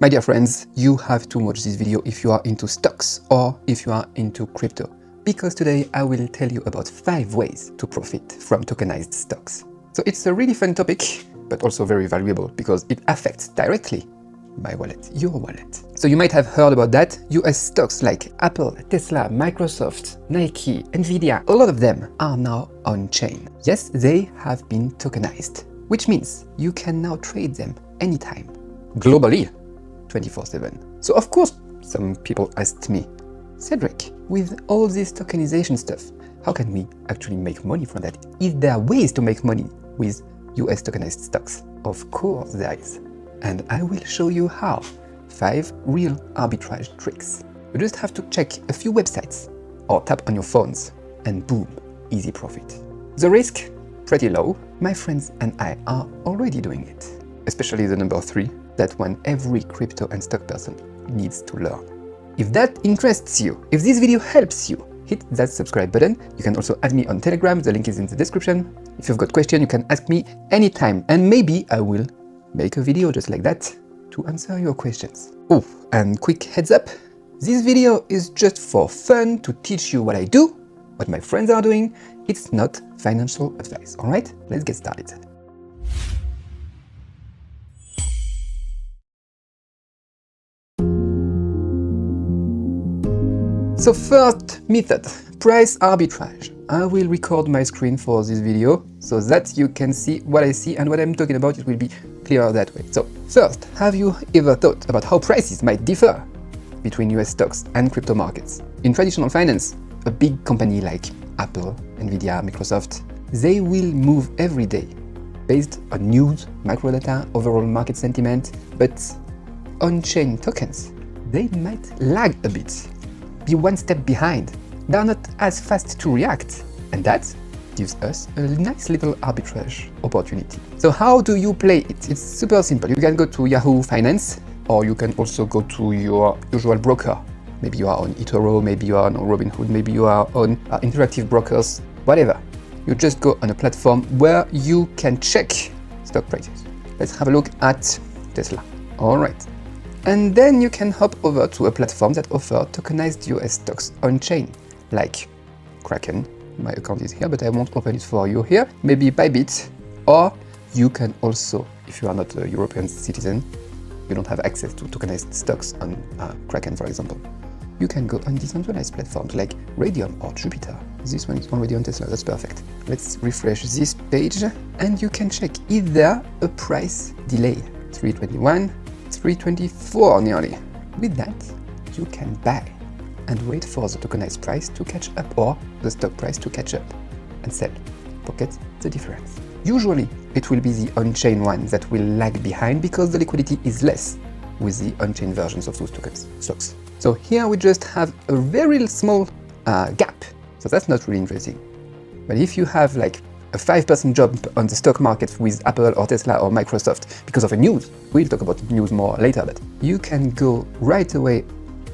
My dear friends, you have to watch this video if you are into stocks or if you are into crypto, because today I will tell you about 5 ways to profit from tokenized stocks. So it's a really fun topic, but also very valuable because it affects directly my wallet, your wallet. So you might have heard about that. US stocks like Apple, Tesla, Microsoft, Nike, Nvidia, a lot of them are now on-chain. Yes, they have been tokenized, which means you can now trade them anytime, globally, 24/7. So of course, some people asked me, Cédric, with all this tokenization stuff, how can we actually make money from that? Is there ways to make money with US tokenized stocks? Of course there is. And I will show you how. 5 real arbitrage tricks. You just have to check a few websites or tap on your phones and boom, easy profit. The risk, pretty low. My friends and I are already doing it. Especially the number 3, that one every crypto and stock person needs to learn. If that interests you, if this video helps you, hit that subscribe button. You can also add me on Telegram, the link is in the description. If you've got questions, you can ask me anytime and maybe I will make a video just like that to answer your questions. Oh, and quick heads up, this video is just for fun to teach you what I do, what my friends are doing. It's not financial advice, alright? Let's get started. So first method, price arbitrage. I will record my screen for this video so that you can see what I see and what I'm talking about. It will be clearer that way. So first, have you ever thought about how prices might differ between US stocks and crypto markets? In traditional finance, a big company like Apple, Nvidia, Microsoft, they will move every day based on news, microdata, overall market sentiment, but on-chain tokens, they might lag a bit, be one step behind. They're not as fast to react, and that gives us a nice little arbitrage opportunity. So how do you play it? It's super simple. You can go to Yahoo Finance, or you can also go to your usual broker. Maybe you are on eToro, maybe you are on Robinhood, maybe you are on Interactive Brokers, whatever. You just go on a platform where you can check stock prices. Let's have a look at Tesla. All right. And then you can hop over to a platform that offers tokenized US stocks on-chain, like Kraken. My account is here, but I won't open it for you here. Maybe Bybit, or you can also, if you are not a European citizen, you don't have access to tokenized stocks on Kraken, for example. You can go on decentralized platforms like Radium or Jupiter. This one is already on Tesla, that's perfect. Let's refresh this page, and you can check, is there a price delay? 321, 324 nearly. With that, you can buy and wait for the tokenized price to catch up or the stock price to catch up and sell. Pocket the difference. Usually, it will be the on-chain one that will lag behind because the liquidity is less with the on-chain versions of those tokens, stocks. So here we just have a very small gap. So that's not really interesting. But if you have like a 5% jump on the stock market with Apple or Tesla or Microsoft because of a news, we'll talk about news more later, but you can go right away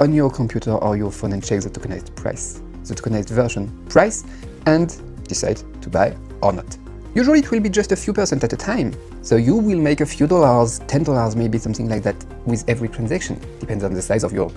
on your computer or your phone and check the tokenized price, the tokenized version price, and decide to buy or not. Usually it will be just a few percent at a time, so you will make a few dollars, $10 maybe, something like that with every transaction. Depends on the size of your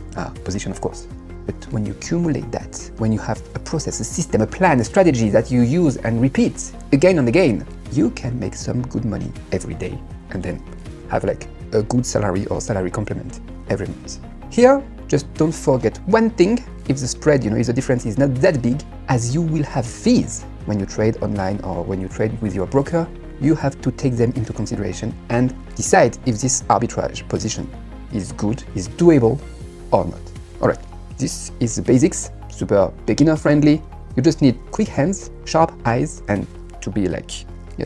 position, of course. But when you accumulate that, when you have a process, a system, a plan, a strategy that you use and repeat again and again, you can make some good money every day and then have like a good salary or salary complement every month. Here, just don't forget one thing. If the spread, if the difference is not that big, as you will have fees when you trade online or when you trade with your broker, you have to take them into consideration and decide if this arbitrage position is good, is doable or not. All right. This is the basics, super beginner friendly. You just need quick hands, sharp eyes, and to be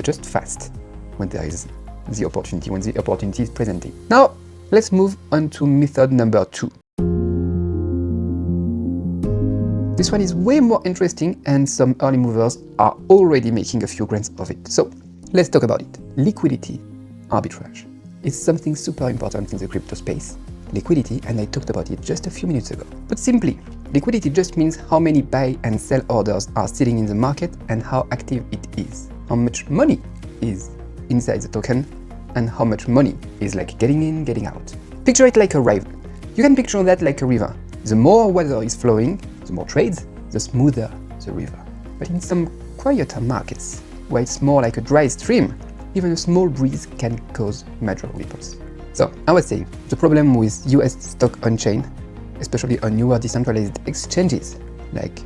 just fast when there is the opportunity, when the opportunity is presenting. Now, let's move on to method number 2. This one is way more interesting and some early movers are already making a few grants of it. So let's talk about it. Liquidity arbitrage is something super important in the crypto space. Liquidity, and I talked about it just a few minutes ago. But simply, liquidity just means how many buy and sell orders are sitting in the market and how active it is. How much money is inside the token and how much money is getting in, getting out. Picture it like a river. You can picture that like a river. The more water is flowing, the more trades, the smoother the river. But in some quieter markets, where it's more like a dry stream, even a small breeze can cause major ripples. So, I was saying, the problem with US stock on-chain, especially on newer decentralized exchanges like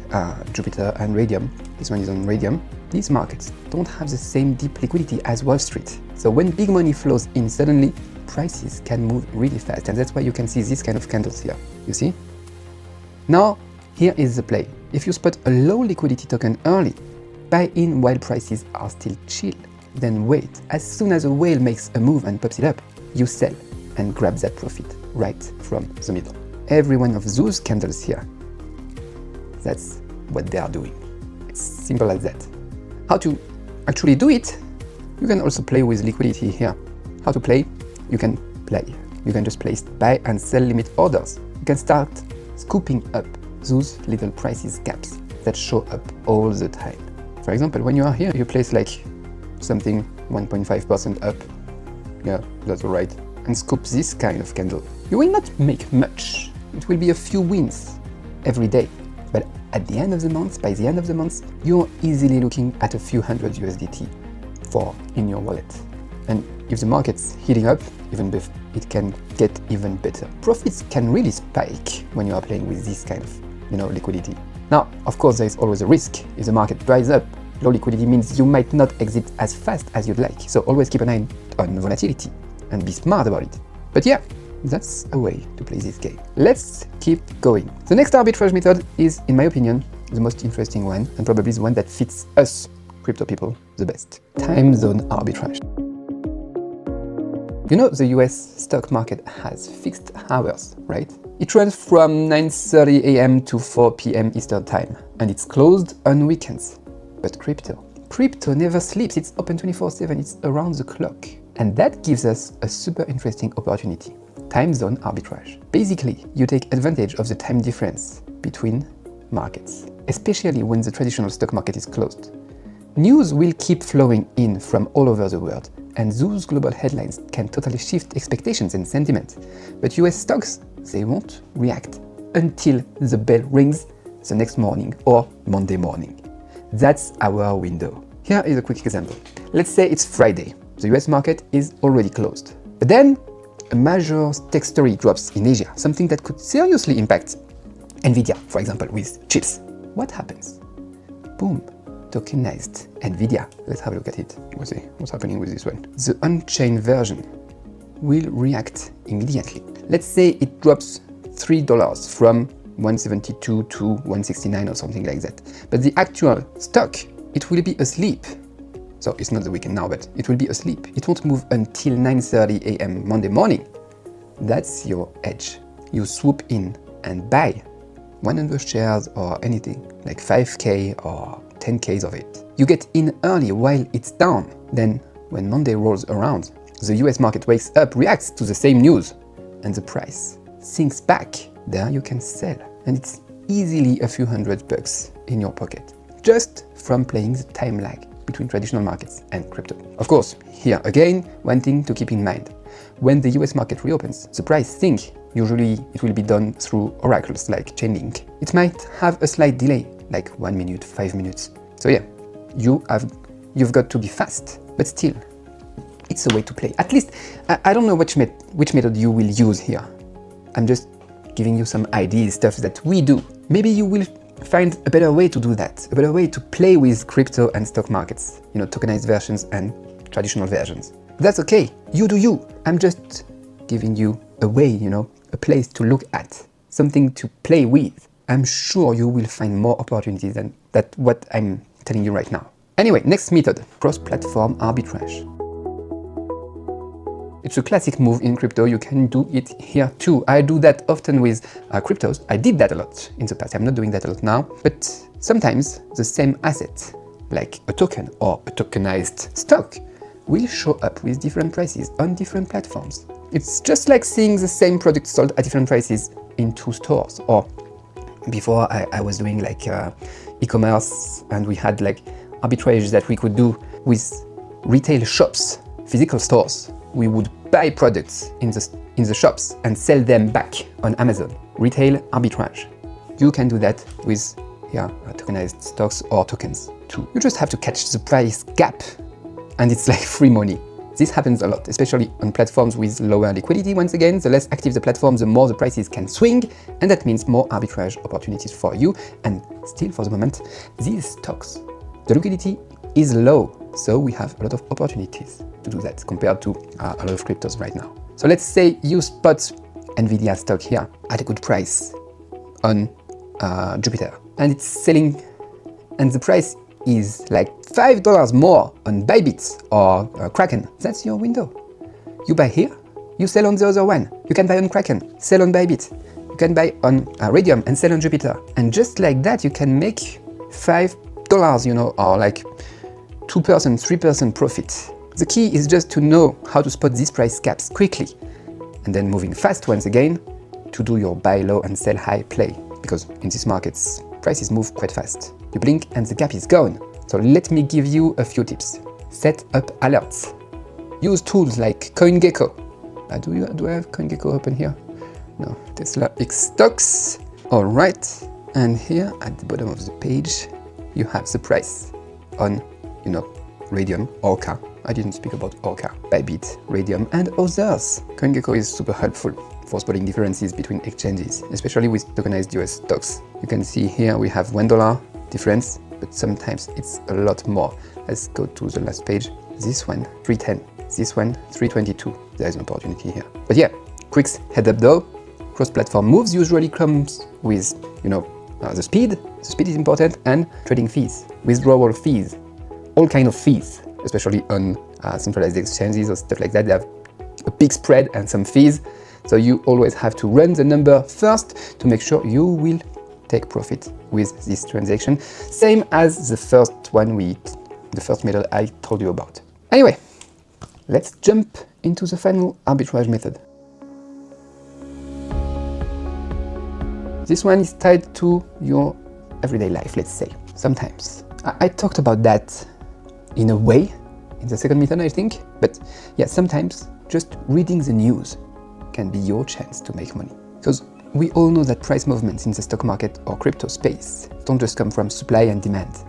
Jupiter and Radium, this one is on Radium, these markets don't have the same deep liquidity as Wall Street. So when big money flows in suddenly, prices can move really fast, and that's why you can see this kind of candles here, you see? Now, here is the play. If you spot a low liquidity token early, buy in while prices are still chill. Then wait. As soon as a whale makes a move and pops it up, you sell and grab that profit right from the middle. Every one of those candles here, that's what they are doing. It's simple as that. How to actually do it? You can also play with liquidity here. How to play? You can play. You can just place buy and sell limit orders. You can start scooping up those little prices gaps that show up all the time. For example, when you are here, you place like something 1.5% up. Yeah, that's alright. And scoop this kind of candle. You will not make much. It will be a few wins every day. But at the end of the month, by the end of the month, you're easily looking at a few hundred USDT for in your wallet. And if the market's heating up, it can get even better. Profits can really spike when you are playing with this kind of, liquidity. Now, of course, there is always a risk. If the market dries up, low liquidity means you might not exit as fast as you'd like. So always keep an eye on volatility and be smart about it. But yeah, that's a way to play this game. Let's keep going. The next arbitrage method is, in my opinion, the most interesting one, and probably the one that fits us crypto people the best. Time zone arbitrage. You know, the US stock market has fixed hours, right? It runs from 9:30 a.m. to 4 p.m. Eastern time, and it's closed on weekends. But crypto never sleeps. It's open 24/7. It's around the clock. And that gives us a super interesting opportunity. Time zone arbitrage. Basically, you take advantage of the time difference between markets, especially when the traditional stock market is closed. News will keep flowing in from all over the world, and those global headlines can totally shift expectations and sentiment. But US stocks, they won't react until the bell rings the next morning or Monday morning. That's our window. Here is a quick example. Let's say it's Friday. The US market is already closed. But then a major tech story drops in Asia, something that could seriously impact Nvidia, for example, with chips. What happens? Boom. Tokenized Nvidia. Let's have a look at it. We'll see what's happening with this one. The on-chain version will react immediately. Let's say it drops $3 from 172 to 169 or something like that. But the actual stock, it will be asleep. So it's not the weekend now, but it will be asleep. It won't move until 9:30 a.m. Monday morning. That's your edge. You swoop in and buy 100 shares or anything, like 5K or 10Ks of it. You get in early while it's down. Then when Monday rolls around, the US market wakes up, reacts to the same news, and the price sinks back. There you can sell, and it's easily a few $100 in your pocket, just from playing the time lag between traditional markets and crypto. Of course, here again, one thing to keep in mind. When the US market reopens, the price sink. Usually it will be done through oracles like Chainlink. It might have a slight delay, like 1 minute, 5 minutes. So yeah, you've got to be fast, but still, it's a way to play. At least, I don't know which method you will use here. I'm just giving you some ideas, stuff that we do. Maybe you will find a better way to do that, a better way to play with crypto and stock markets, tokenized versions and traditional versions. That's okay, you do you. I'm just giving you a way, a place to look at, something to play with. I'm sure you will find more opportunities than what I'm telling you right now. Anyway, next method, cross-platform arbitrage. It's a classic move in crypto. You can do it here too. I do that often with cryptos. I did that a lot in the past. I'm not doing that a lot now. But sometimes the same asset, like a token or a tokenized stock, will show up with different prices on different platforms. It's just like seeing the same product sold at different prices in two stores. Or before I was doing like e-commerce, and we had like arbitrage that we could do with retail shops, physical stores. We would buy products in the in the shops and sell them back on Amazon. Retail arbitrage. You can do that with tokenized stocks or tokens too. You just have to catch the price gap, and it's like free money. This happens a lot, especially on platforms with lower liquidity. Once again, the less active the platform, the more the prices can swing, and that means more arbitrage opportunities for you. And still, for the moment, these stocks, the liquidity is low, so we have a lot of opportunities to do that compared to a lot of cryptos right now. So let's say you spot Nvidia stock here at a good price on Jupiter, and it's selling, and the price is like $5 more on Bybit or Kraken. That's your window. You buy here, you sell on the other one. You can buy on Kraken, sell on Bybit. You can buy on Radium and sell on Jupiter. And just like that, you can make $5, or like 2%, 3% profit. The key is just to know how to spot these price gaps quickly, and then moving fast once again to do your buy low and sell high play, because in these markets, prices move quite fast. You blink and the gap is gone. So let me give you a few tips. Set up alerts. Use tools like CoinGecko. Do I have CoinGecko open here? No, Tesla X stocks. All right, and here at the bottom of the page, you have the price on, Radium, Orca. I didn't speak about Orca, Bybit, Radium, and others. CoinGecko is super helpful for spotting differences between exchanges, especially with tokenized US stocks. You can see here we have $1 difference, but sometimes it's a lot more. Let's go to the last page. This one, 310. This one, 322. There is an opportunity here. But yeah, quick head up though. Cross-platform moves usually comes with, the speed. The speed is important, and trading fees, withdrawal fees, all kind of fees, especially on centralized exchanges or stuff like that. They have a big spread and some fees. So you always have to run the number first to make sure you will take profit with this transaction. Same as the first method I told you about. Anyway, let's jump into the final arbitrage method. This one is tied to your everyday life, let's say, sometimes. I talked about that in a way in the second method, I think, but yeah, sometimes just reading the news can be your chance to make money. Because we all know that price movements in the stock market or crypto space don't just come from supply and demand.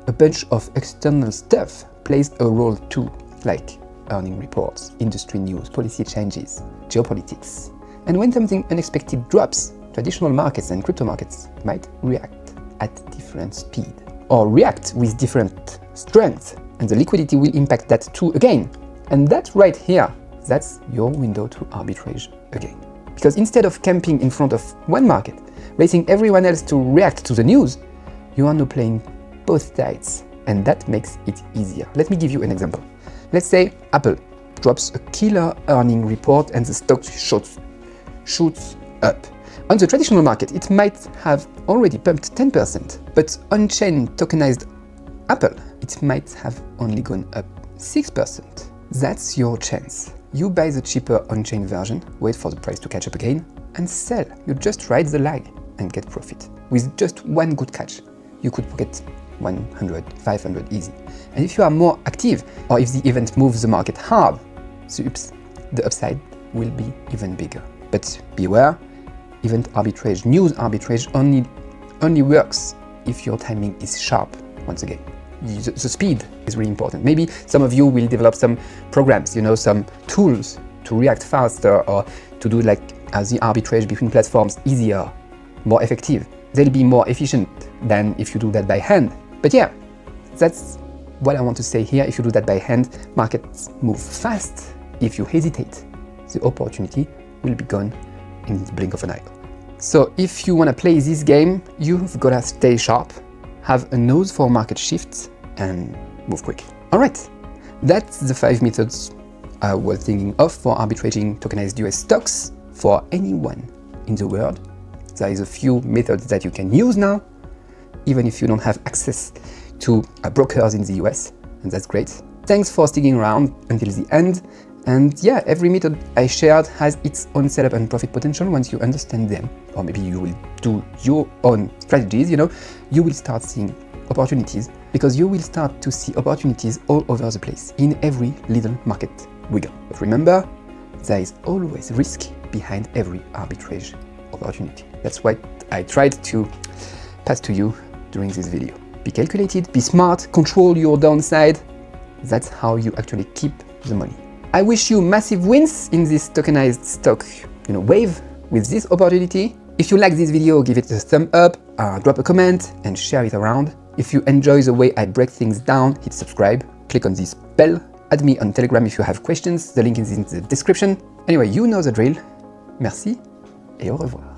A bunch of external stuff plays a role too, like earning reports, industry news, policy changes, geopolitics. And when something unexpected drops, traditional markets and crypto markets might react at different speed or react with different strength, and the liquidity will impact that too again. And that right here, that's your window to arbitrage again. Because instead of camping in front of one market, racing everyone else to react to the news, you are now playing both sides, and that makes it easier. Let me give you an example. Let's say Apple drops a killer earning report and the stock shoots up. On the traditional market, it might have already pumped 10%, but on-chain tokenized Apple, it might have only gone up 6%. That's your chance. You buy the cheaper on-chain version, wait for the price to catch up again, and sell. You just ride the lag and get profit. With just one good catch, you could pocket 100, 500 easy. And if you are more active, or if the event moves the market hard, the upside will be even bigger. But beware, event arbitrage, news arbitrage only works if your timing is sharp, once again. The speed is really important. Maybe some of you will develop some programs, some tools to react faster or to do like the arbitrage between platforms easier, more effective. They'll be more efficient than if you do that by hand. But yeah, that's what I want to say here. If you do that by hand, markets move fast. If you hesitate, the opportunity will be gone in the blink of an eye. So if you want to play this game, you've got to stay sharp, have a nose for market shifts, and move quick. All right, that's the 5 methods I was thinking of for arbitraging tokenized US stocks for anyone in the world. There is a few methods that you can use now, even if you don't have access to brokers in the US, and that's great. Thanks for sticking around until the end. And yeah, every method I shared has its own setup and profit potential once you understand them. Or maybe you will do your own strategies, you will start seeing opportunities, because you will start to see opportunities all over the place in every little market wiggle. But remember, there is always risk behind every arbitrage opportunity. That's what I tried to pass to you during this video. Be calculated, be smart, control your downside. That's how you actually keep the money. I wish you massive wins in this tokenized stock wave with this opportunity. If you like this video, give it a thumb up, drop a comment and share it around. If you enjoy the way I break things down, hit subscribe, click on this bell, add me on Telegram if you have questions, the link is in the description. Anyway, you know the drill. Merci et au revoir.